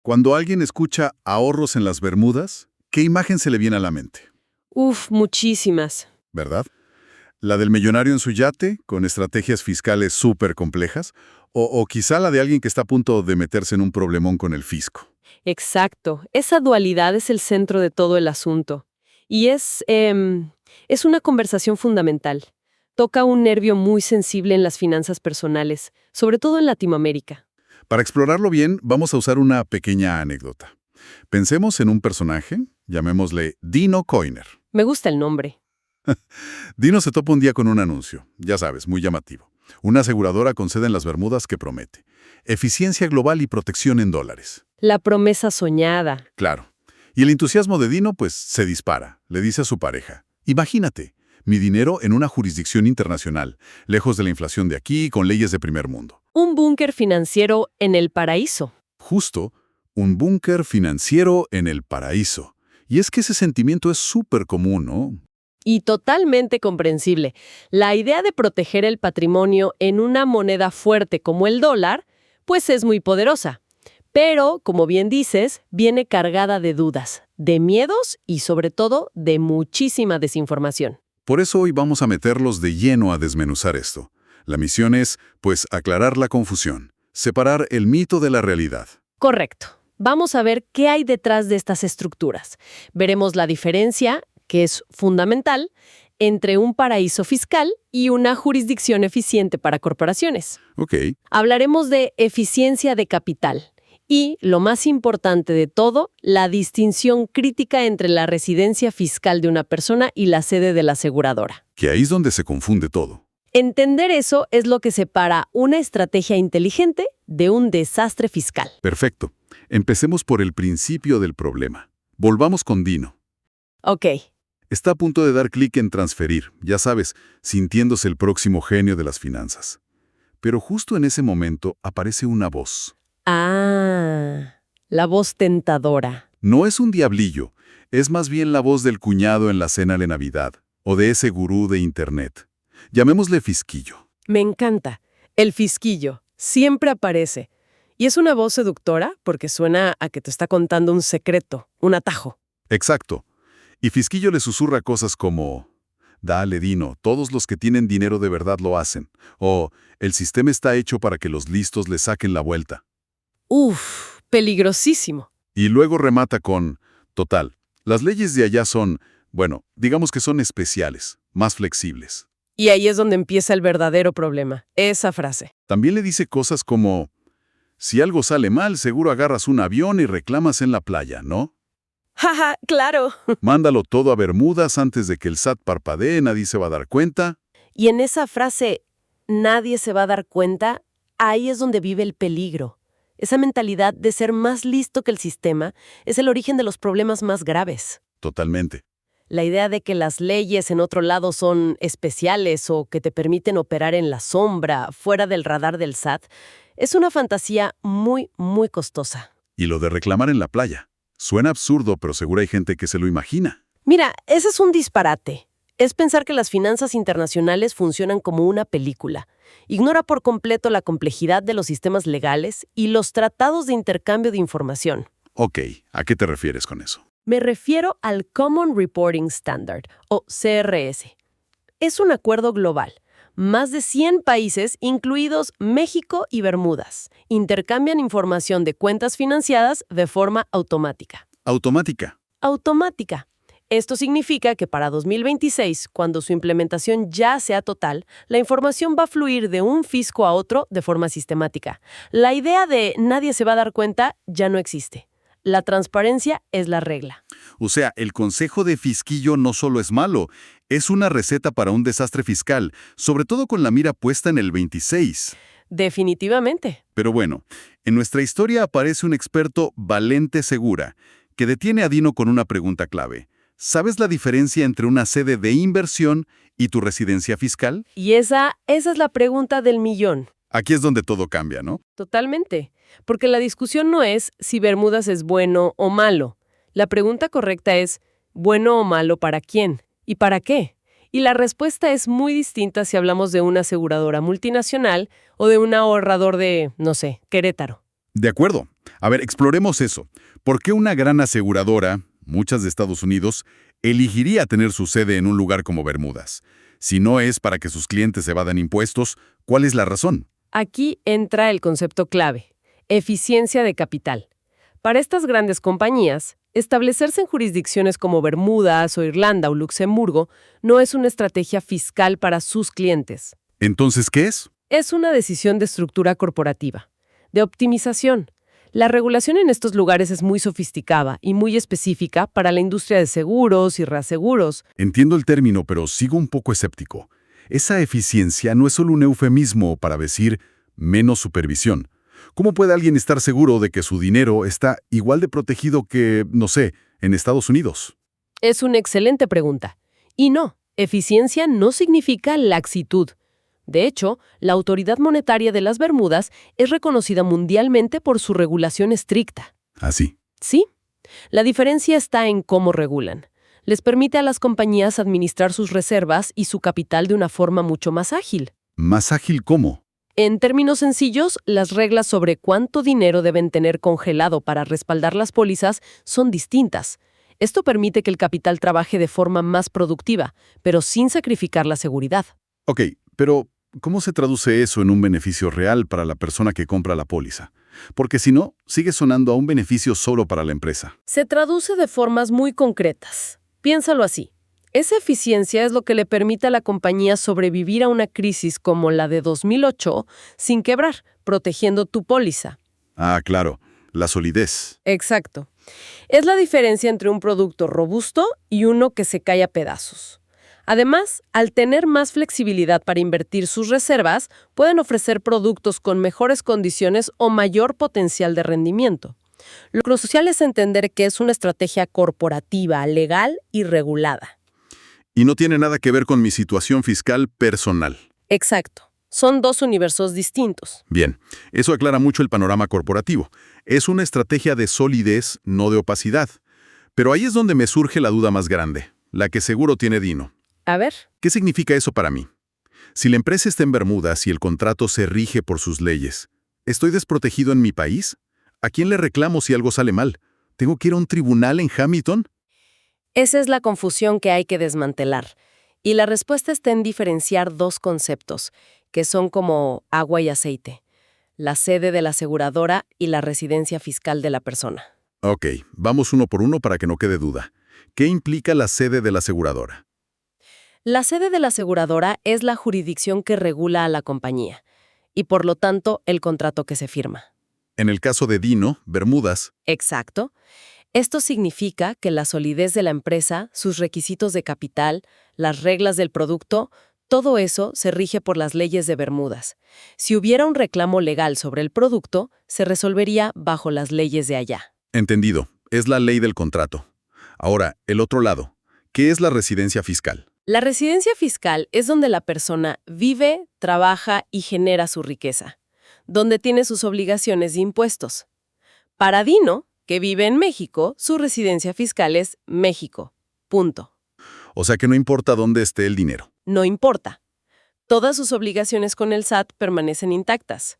Cuando alguien escucha ahorros en las Bermudas, ¿qué imagen se le viene a la mente? Uf, muchísimas. ¿Verdad? ¿La del millonario en su yate, con estrategias fiscales súper complejas? O quizá la de alguien que está a punto de meterse en un problemón con el fisco. Exacto. Esa dualidad es el centro de todo el asunto. Y es una conversación fundamental. Toca un nervio muy sensible en las finanzas personales, sobre todo en Latinoamérica. Para explorarlo bien, vamos a usar una pequeña anécdota. Pensemos en un personaje, llamémosle Dino Coiner. Me gusta el nombre. Dino se topa un día con un anuncio, ya sabes, muy llamativo. Una aseguradora con sede en las Bermudas que promete eficiencia global y protección en dólares. La promesa soñada. Claro. Y el entusiasmo de Dino, pues, se dispara. Le dice a su pareja, imagínate, mi dinero en una jurisdicción internacional, lejos de la inflación de aquí, con leyes de primer mundo. Un búnker financiero en el paraíso. Justo, un búnker financiero en el paraíso. Y es que ese sentimiento es súper común, ¿no? Y totalmente comprensible. La idea de proteger el patrimonio en una moneda fuerte como el dólar, pues es muy poderosa. Pero, como bien dices, viene cargada de dudas, de miedos y sobre todo de muchísima desinformación. Por eso hoy vamos a meterlos de lleno a desmenuzar esto. La misión es, pues, aclarar la confusión, separar el mito de la realidad. Correcto. Vamos a ver qué hay detrás de estas estructuras. Veremos la diferencia, que es fundamental, entre un paraíso fiscal y una jurisdicción eficiente para corporaciones. Ok, Hablaremos de eficiencia de capital y, lo más importante de todo, la distinción crítica entre la residencia fiscal de una persona y la sede de la aseguradora. que ahí es donde se confunde todo. Entender eso es lo que separa una estrategia inteligente de un desastre fiscal. Perfecto. Empecemos por el principio del problema. Volvamos con Dino. Ok, Está a punto de dar clic en transferir, ya sabes, sintiéndose el próximo genio de las finanzas. Pero justo en ese momento aparece una voz. la voz tentadora. No es un diablillo, es más bien la voz del cuñado en la cena de Navidad, o de ese gurú de Internet. Llamémosle Fisquillo. Me encanta. El fisquillo. Siempre aparece. Y es una voz seductora porque suena a que te está contando un secreto, un atajo. Exacto. Y Fisquillo le susurra cosas como, dale, Dino, todos los que tienen dinero de verdad lo hacen. O, el sistema está hecho para que los listos le saquen la vuelta. Uf, peligrosísimo. Y luego remata con, total, las leyes de allá son, bueno, digamos que son especiales, más flexibles. Y ahí es donde empieza el verdadero problema, esa frase. También le dice cosas como, si algo sale mal, seguro agarras un avión y reclamas en la playa, ¿no? Jaja, claro. Mándalo todo a Bermudas antes de que el SAT parpadee, nadie se va a dar cuenta. Y en esa frase, nadie se va a dar cuenta, ahí es donde vive el peligro. Esa mentalidad de ser más listo que el sistema es el origen de los problemas más graves. Totalmente. La idea de que las leyes en otro lado son especiales o que te permiten operar en la sombra, fuera del radar del SAT, es una fantasía muy, muy costosa. Y lo de reclamar en la playa. Suena absurdo, pero seguro hay gente que se lo imagina. Mira, ese es un disparate. Es pensar que las finanzas internacionales funcionan como una película. Ignora por completo la complejidad de los sistemas legales y los tratados de intercambio de información. Ok, ¿a qué te refieres con eso? Me refiero al Common Reporting Standard, o CRS. Es un acuerdo global. Más de 100 países, incluidos México y Bermudas, intercambian información de cuentas financiadas de forma automática. Automática. Automática. Esto significa que para 2026, cuando su implementación ya sea total, la información va a fluir de un fisco a otro de forma sistemática. La idea de nadie se va a dar cuenta ya no existe. La transparencia es la regla. O sea, el consejo de Fisquillo no solo es malo, es una receta para un desastre fiscal, sobre todo con la mira puesta en el 26. Definitivamente. Pero bueno, en nuestra historia aparece un experto Valente Segura, que detiene a Dino con una pregunta clave. ¿Sabes la diferencia entre una sede de inversión y tu residencia fiscal? Y esa es la pregunta del millón. Aquí es donde todo cambia, ¿no? Totalmente. Porque la discusión no es si Bermudas es bueno o malo. La pregunta correcta es, ¿bueno o malo para quién? ¿Y para qué? Y la respuesta es muy distinta si hablamos de una aseguradora multinacional o de un ahorrador de, no sé, Querétaro. De acuerdo. A ver, exploremos eso. ¿Por qué una gran aseguradora, muchas de Estados Unidos, elegiría tener su sede en un lugar como Bermudas? Si no es para que sus clientes evadan impuestos, ¿cuál es la razón? Aquí entra el concepto clave: eficiencia de capital. Para estas grandes compañías, establecerse en jurisdicciones como Bermudas o Irlanda o Luxemburgo no es una estrategia fiscal para sus clientes. Entonces, ¿qué es? Es una decisión de estructura corporativa, de optimización. La regulación en estos lugares es muy sofisticada y muy específica para la industria de seguros y reaseguros. Entiendo el término, pero sigo un poco escéptico. Esa eficiencia no es solo un eufemismo para decir menos supervisión. ¿Cómo puede alguien estar seguro de que su dinero está igual de protegido que, no sé, en Estados Unidos? Es una excelente pregunta. Y no, eficiencia no significa laxitud. De hecho, la Autoridad Monetaria de las Bermudas es reconocida mundialmente por su regulación estricta. Así. Sí, la diferencia está en cómo regulan. Les permite a las compañías administrar sus reservas y su capital de una forma mucho más ágil. ¿Más ágil cómo? En términos sencillos, las reglas sobre cuánto dinero deben tener congelado para respaldar las pólizas son distintas. Esto permite que el capital trabaje de forma más productiva, pero sin sacrificar la seguridad. Ok, pero ¿cómo se traduce eso en un beneficio real para la persona que compra la póliza? Porque si no, sigue sonando a un beneficio solo para la empresa. Se traduce de formas muy concretas. Piénsalo así. Esa eficiencia es lo que le permite a la compañía sobrevivir a una crisis como la de 2008 sin quebrar, protegiendo tu póliza. Ah, claro, la solidez. Exacto. Es la diferencia entre un producto robusto y uno que se cae a pedazos. Además, al tener más flexibilidad para invertir sus reservas, pueden ofrecer productos con mejores condiciones o mayor potencial de rendimiento. Lo crucial es entender que es una estrategia corporativa, legal y regulada. Y no tiene nada que ver con mi situación fiscal personal. Exacto. Son dos universos distintos. Bien, eso aclara mucho el panorama corporativo. Es una estrategia de solidez, no de opacidad. Pero ahí es donde me surge la duda más grande, la que seguro tiene Dino. A ver. ¿Qué significa eso para mí? Si la empresa está en Bermudas y el contrato se rige por sus leyes, ¿estoy desprotegido en mi país? ¿A quién le reclamo si algo sale mal? ¿Tengo que ir a un tribunal en Hamilton? Esa es la confusión que hay que desmantelar. Y la respuesta está en diferenciar dos conceptos, que son como agua y aceite: la sede de la aseguradora y la residencia fiscal de la persona. Ok, vamos uno por uno para que no quede duda. ¿Qué implica la sede de la aseguradora? La sede de la aseguradora es la jurisdicción que regula a la compañía y, por lo tanto, el contrato que se firma. En el caso de Dino, Bermudas. Exacto. Esto significa que la solidez de la empresa, sus requisitos de capital, las reglas del producto, todo eso se rige por las leyes de Bermudas. Si hubiera un reclamo legal sobre el producto, se resolvería bajo las leyes de allá. Entendido, es la ley del contrato. Ahora, el otro lado. ¿Qué es la residencia fiscal? La residencia fiscal es donde la persona vive, trabaja y genera su riqueza, donde tiene sus obligaciones de impuestos. Para Dino, que vive en México, su residencia fiscal es México. Punto. O sea que no importa dónde esté el dinero. No importa. Todas sus obligaciones con el SAT permanecen intactas.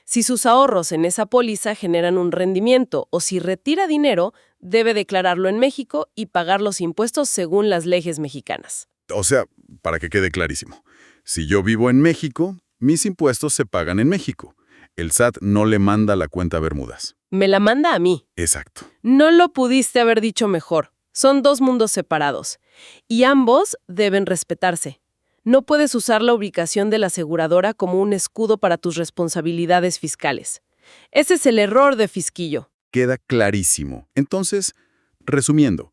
Si sus ahorros en esa póliza generan un rendimiento o si retira dinero, debe declararlo en México y pagar los impuestos según las leyes mexicanas. O sea, para que quede clarísimo, si yo vivo en México, mis impuestos se pagan en México. El SAT no le manda la cuenta a Bermudas. Me la manda a mí. Exacto. No lo pudiste haber dicho mejor. Son dos mundos separados. Y ambos deben respetarse. No puedes usar la ubicación de la aseguradora como un escudo para tus responsabilidades fiscales. Ese es el error de Fisquillo. Queda clarísimo. Entonces, resumiendo,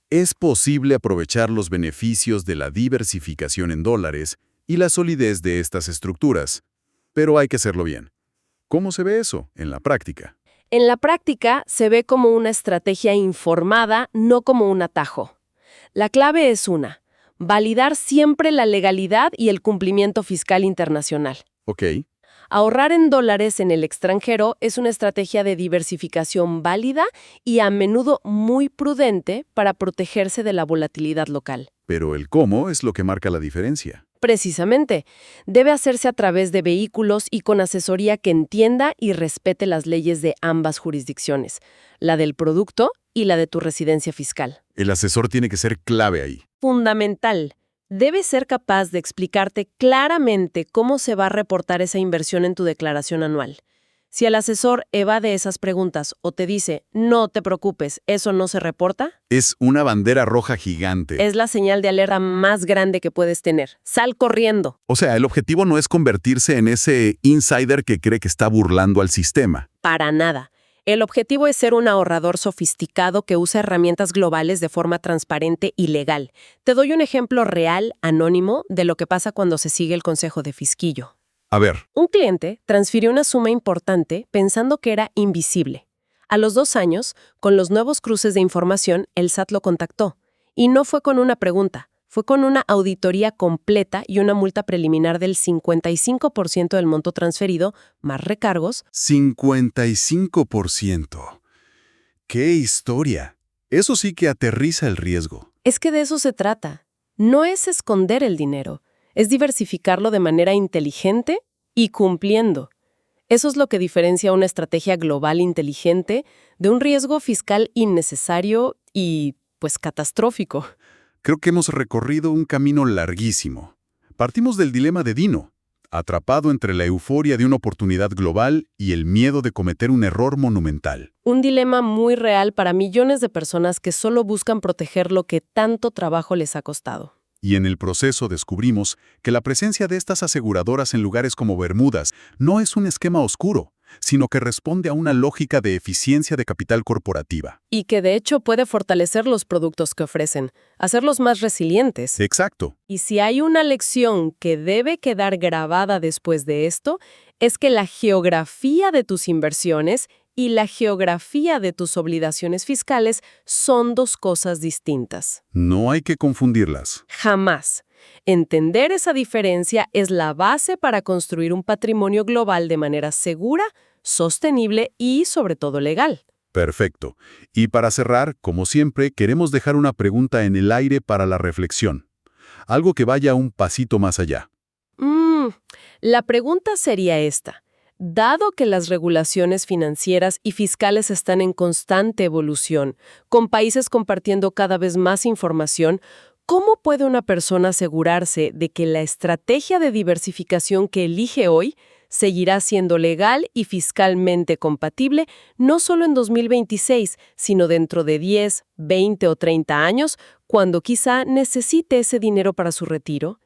es posible aprovechar los beneficios de la diversificación en dólares y la solidez de estas estructuras, pero hay que hacerlo bien. ¿Cómo se ve eso en la práctica? En la práctica se ve como una estrategia informada, no como un atajo. La clave es una: validar siempre la legalidad y el cumplimiento fiscal internacional. Ok. Ahorrar en dólares en el extranjero es una estrategia de diversificación válida y a menudo muy prudente para protegerse de la volatilidad local. Pero el cómo es lo que marca la diferencia. Precisamente, debe hacerse a través de vehículos y con asesoría que entienda y respete las leyes de ambas jurisdicciones, la del producto y la de tu residencia fiscal. El asesor tiene que ser clave ahí. Fundamental. Debe ser capaz de explicarte claramente cómo se va a reportar esa inversión en tu declaración anual. Si el asesor evade esas preguntas o te dice, no te preocupes, eso no se reporta, Es una bandera roja gigante. es la señal de alerta más grande que puedes tener. Sal corriendo. O sea, el objetivo no es convertirse en ese insider que cree que está burlando al sistema. Para nada. El objetivo es ser un ahorrador sofisticado que usa herramientas globales de forma transparente y legal. Te doy un ejemplo real, anónimo, de lo que pasa cuando se sigue el consejo de Fisquillo. A ver, Un cliente transfirió una suma importante pensando que era invisible. A los 2 años, con los nuevos cruces de información, el SAT lo contactó. Y no fue con una pregunta, fue con una auditoría completa y una multa preliminar del 55% del monto transferido, más recargos. 55%. ¡Qué historia! Eso sí que aterriza el riesgo. Es que de eso se trata. No es esconder el dinero, es diversificarlo de manera inteligente y cumpliendo. Eso es lo que diferencia una estrategia global inteligente de un riesgo fiscal innecesario y, pues, catastrófico. Creo que hemos recorrido un camino larguísimo. Partimos del dilema de Dino, atrapado entre la euforia de una oportunidad global y el miedo de cometer un error monumental. Un dilema muy real para millones de personas que solo buscan proteger lo que tanto trabajo les ha costado. Y en el proceso descubrimos que la presencia de estas aseguradoras en lugares como Bermudas no es un esquema oscuro, sino que responde a una lógica de eficiencia de capital corporativa. Y que de hecho puede fortalecer los productos que ofrecen, hacerlos más resilientes. Exacto. Y si hay una lección que debe quedar grabada después de esto, es que la geografía de tus inversiones y la geografía de tus obligaciones fiscales son 2 cosas distintas. No hay que confundirlas. Jamás. Entender esa diferencia es la base para construir un patrimonio global de manera segura, sostenible y, sobre todo, legal. Perfecto. Y para cerrar, como siempre, queremos dejar una pregunta en el aire para la reflexión. Algo que vaya un pasito más allá. La pregunta sería esta. Dado que las regulaciones financieras y fiscales están en constante evolución, con países compartiendo cada vez más información, ¿cómo puede una persona asegurarse de que la estrategia de diversificación que elige hoy seguirá siendo legal y fiscalmente compatible no solo en 2026, sino dentro de 10, 20 o 30 años, cuando quizá necesite ese dinero para su retiro?